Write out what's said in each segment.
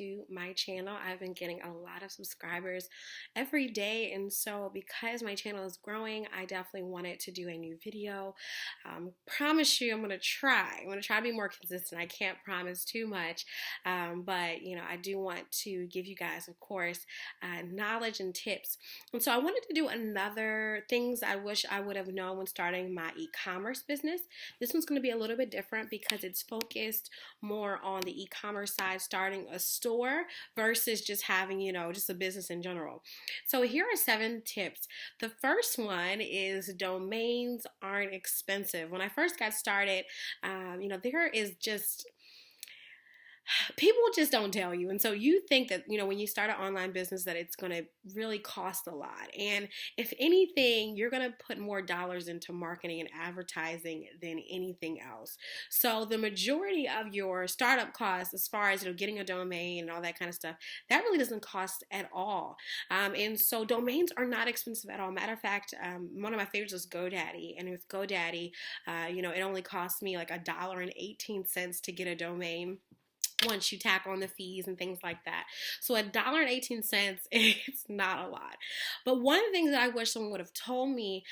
to my channel. I've been getting a lot of subscribers every day, and so because my channel is growing, I definitely wanted to do a new video. Promise you I'm going to try. I'm going to try to be more consistent. I can't promise too much, but I do want to give you guys, of course, knowledge and tips. And so I wanted to do another things I wish I would have known when starting my e-commerce business. This one's going to be a little bit different because it's focused more on the e-commerce side, starting a store versus just having, just a business in general. So here are 7 tips. The first one is domains aren't expensive. When I first got started, there is just people just don't tell you. And so you think that, when you start an online business that it's going to really cost a lot. And if anything, you're going to put more dollars into marketing and advertising than anything else. So the majority of your startup costs, as far as, getting a domain and all that kind of stuff, that really doesn't cost at all. And so domains are not expensive at all. Matter of fact, one of my favorites is GoDaddy. And with GoDaddy, it only costs me like $1.18 to get a domain once you tack on the fees and things like that. So $1.18, it's not a lot. But one of the things that I wish someone would have told me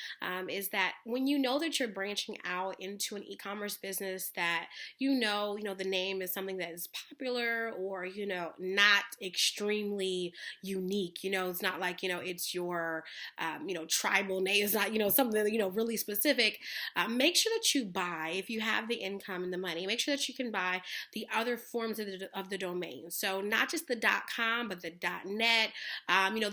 is that when you know that you're branching out into an e-commerce business that the name is something that is popular or, not extremely unique. It's not like, it's your, tribal name. It's not, something, really specific. Make sure that you buy, if you have the income and the money, make sure that you can buy the other forms of the domain. So not just the .com, but the .net,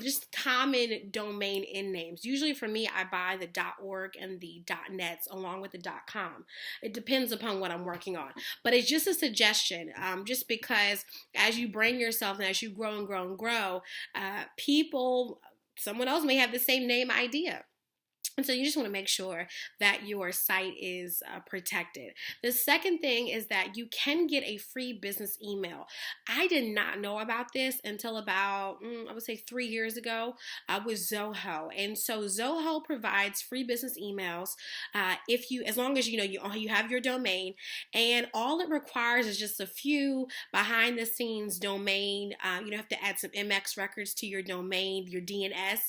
just common domain end names. Usually for me, I buy the .org and the .nets along with the .com. It depends upon what I'm working on. But it's just a suggestion, just because as you bring yourself and as you grow and grow and grow, someone else may have the same name idea. And so you just want to make sure that your site is protected. The second thing is that you can get a free business email. I did not know about this until about, I would say 3 years ago with Zoho. And so Zoho provides free business emails as long as you have your domain, and all it requires is just a few behind the scenes domain. You have to add some MX records to your domain, your DNS.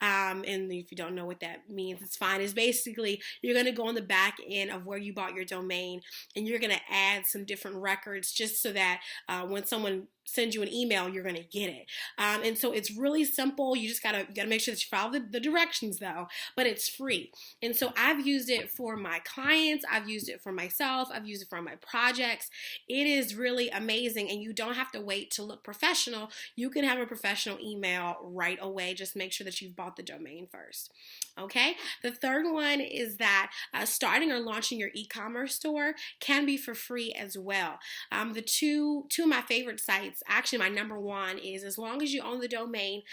And if you don't know what that means, it's fine. It's basically you're going to go on the back end of where you bought your domain and you're going to add some different records just so that when someone send you an email, you're going to get it. And so it's really simple. You just gotta make sure that you follow the directions though, but it's free. And so I've used it for my clients. I've used it for myself. I've used it for my projects. It is really amazing. And you don't have to wait to look professional. You can have a professional email right away. Just make sure that you've bought the domain first. Okay. The third one is that starting or launching your e-commerce store can be for free as well. The two of my favorite sites, actually my number one, is as long as you own the domain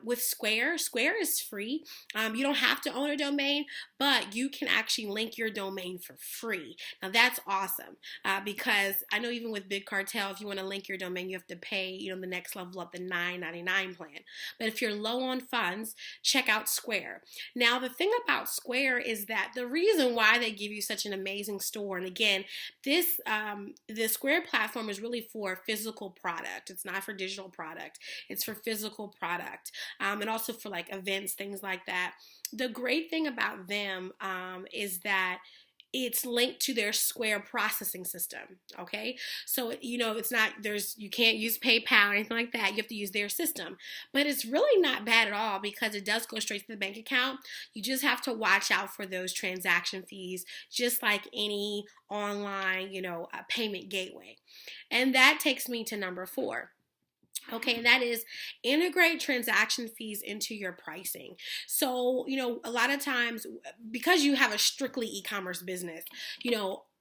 with Square. Square is free. You don't have to own a domain, but you can actually link your domain for free. Now that's awesome because I know even with Bigcartel, if you want to link your domain, you have to pay the next level up, the $9.99 plan. But if you're low on funds, check out Square. Now the thing about Square is that the reason why they give you such an amazing store, and again, the Square platform is really for physical product. It's not for digital product. It's for physical product, and also for like events, things like that. The great thing about them is that it's linked to their Square processing system. Okay, so it's not you can't use PayPal or anything like that. You have to use their system, but it's really not bad at all because it does go straight to the bank account. You just have to watch out for those transaction fees, just like any online payment gateway. And that takes me to number 4. Okay, and that is integrate transaction fees into your pricing. So, a lot of times because you have a strictly e-commerce business,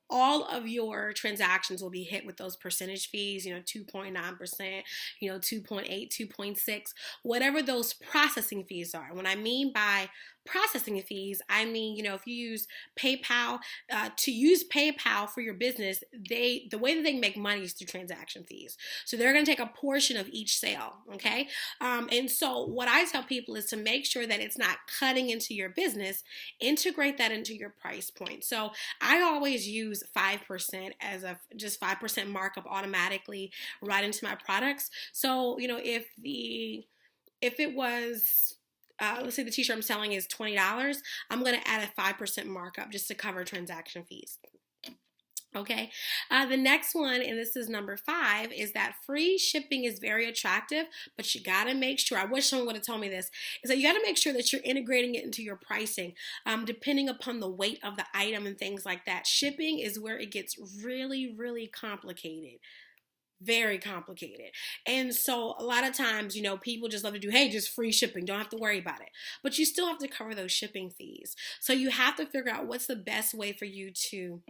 all of your transactions will be hit with those percentage fees, 2.9%, 2.8, 2.6, whatever those processing fees are. When I mean by processing fees, I mean, if you use PayPal, to use PayPal for your business, the way that they make money is through transaction fees. So they're going to take a portion of each sale, okay? And so what I tell people is to make sure that it's not cutting into your business, integrate that into your price point. So I always use use 5% as a just 5% markup automatically right into my products. So, if it was, let's say the t-shirt I'm selling is $20, I'm going to add a 5% markup just to cover transaction fees. Okay, the next one, and this is number 5, is that free shipping is very attractive, but you got to make sure, I wish someone would have told me this, is that you got to make sure that you're integrating it into your pricing, depending upon the weight of the item and things like that. Shipping is where it gets really, really complicated. Very complicated. And so a lot of times, people just love to do, hey, just free shipping. Don't have to worry about it. But you still have to cover those shipping fees. So you have to figure out what's the best way for you to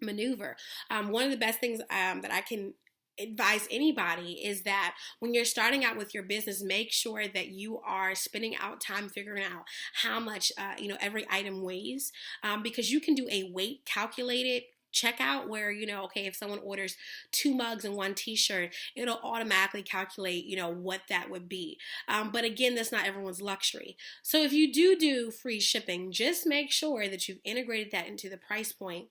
maneuver. One of the best things that I can advise anybody is that when you're starting out with your business, make sure that you are spending out time figuring out how much every item weighs, because you can do a weight calculated checkout where, okay, if someone orders 2 mugs and 1 t-shirt, it'll automatically calculate, what that would be. But again, that's not everyone's luxury. So if you do free shipping, just make sure that you've integrated that into the price point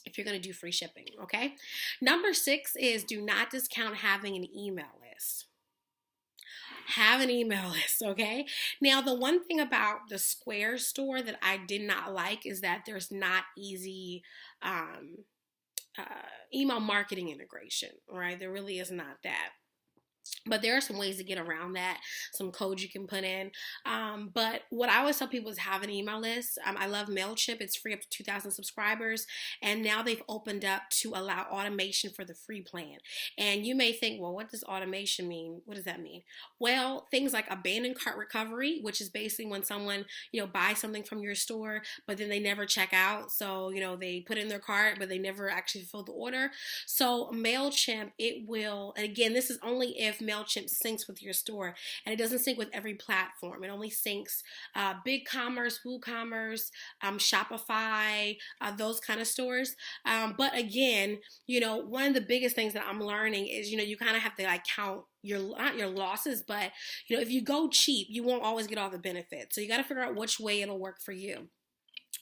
if you're going to do free shipping, okay? Number 6 is do not discount having an email list. Have an email list, okay? Now, the one thing about the Square store that I did not like is that there's not easy email marketing integration, right? There really is not that. But there are some ways to get around that, some codes you can put in. But what I always tell people is have an email list. I love Mallchimp. It's free up to 2,000 subscribers. And now they've opened up to allow automation for the free plan. And you may think, well, what does automation mean? What does that mean? Well, things like abandoned cart recovery, which is basically when someone, buys something from your store, but then they never check out. So, they put in their cart, but they never actually fulfill the order. So Mallchimp, it will, and again, this is only if Mallchimp syncs with your store, and it doesn't sync with every platform. It only syncs BigCommerce, WooCommerce, Shopify, those kind of stores. But again, one of the biggest things that I'm learning is, you kind of have to count not your losses, but if you go cheap, you won't always get all the benefits. So you got to figure out which way it'll work for you.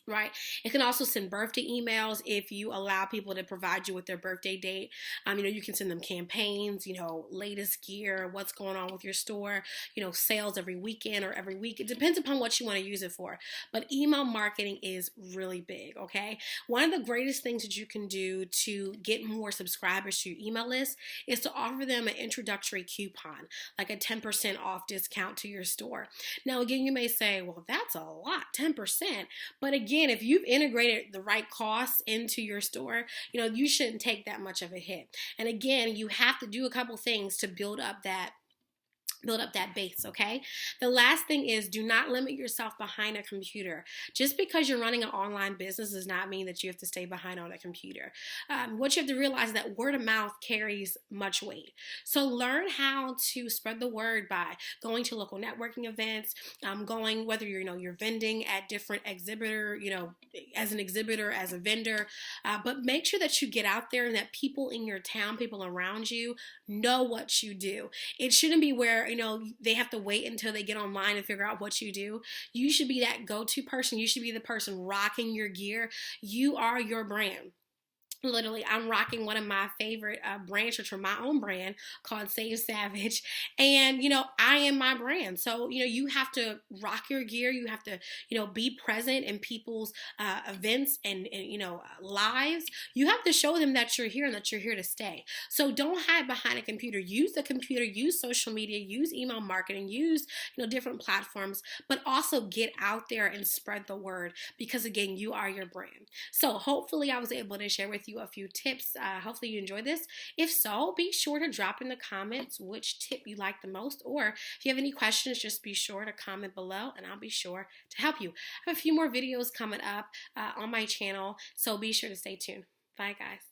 Right. It can also send birthday emails if you allow people to provide you with their birthday date. You can send them campaigns, latest gear, what's going on with your store, sales every weekend or every week. It depends upon what you want to use it for. But email marketing is really big. Okay. One of the greatest things that you can do to get more subscribers to your email list is to offer them an introductory coupon, like a 10% off discount to your store. Now, again, you may say, well, that's a lot, 10%. But again, if you've integrated the right costs into your store, you shouldn't take that much of a hit. And again, you have to do a couple things to build up that base, okay? The last thing is do not limit yourself behind a computer. Just because you're running an online business does not mean that you have to stay behind on a computer. What you have to realize is that word of mouth carries much weight. So learn how to spread the word by going to local networking events, whether you're vending at different exhibitor, as an exhibitor, as a vendor, but make sure that you get out there and that people in your town, people around you know what you do. It shouldn't be where they have to wait until they get online and figure out what you do. You should be that go-to person. You should be the person rocking your gear. You are your brand. Literally, I'm rocking one of my favorite brand shirts from my own brand called Save Savage. And, I am my brand. So, you have to rock your gear. You have to, be present in people's events and lives. You have to show them that you're here and that you're here to stay. So don't hide behind a computer. Use the computer, use social media, use email marketing, use, different platforms, but also get out there and spread the word because, again, you are your brand. So hopefully I was able to share with you a few tips. Hopefully you enjoyed this. If so, be sure to drop in the comments which tip you like the most, or if you have any questions, just be sure to comment below and I'll be sure to help you. I have a few more videos coming up on my channel, so be sure to stay tuned. Bye, guys.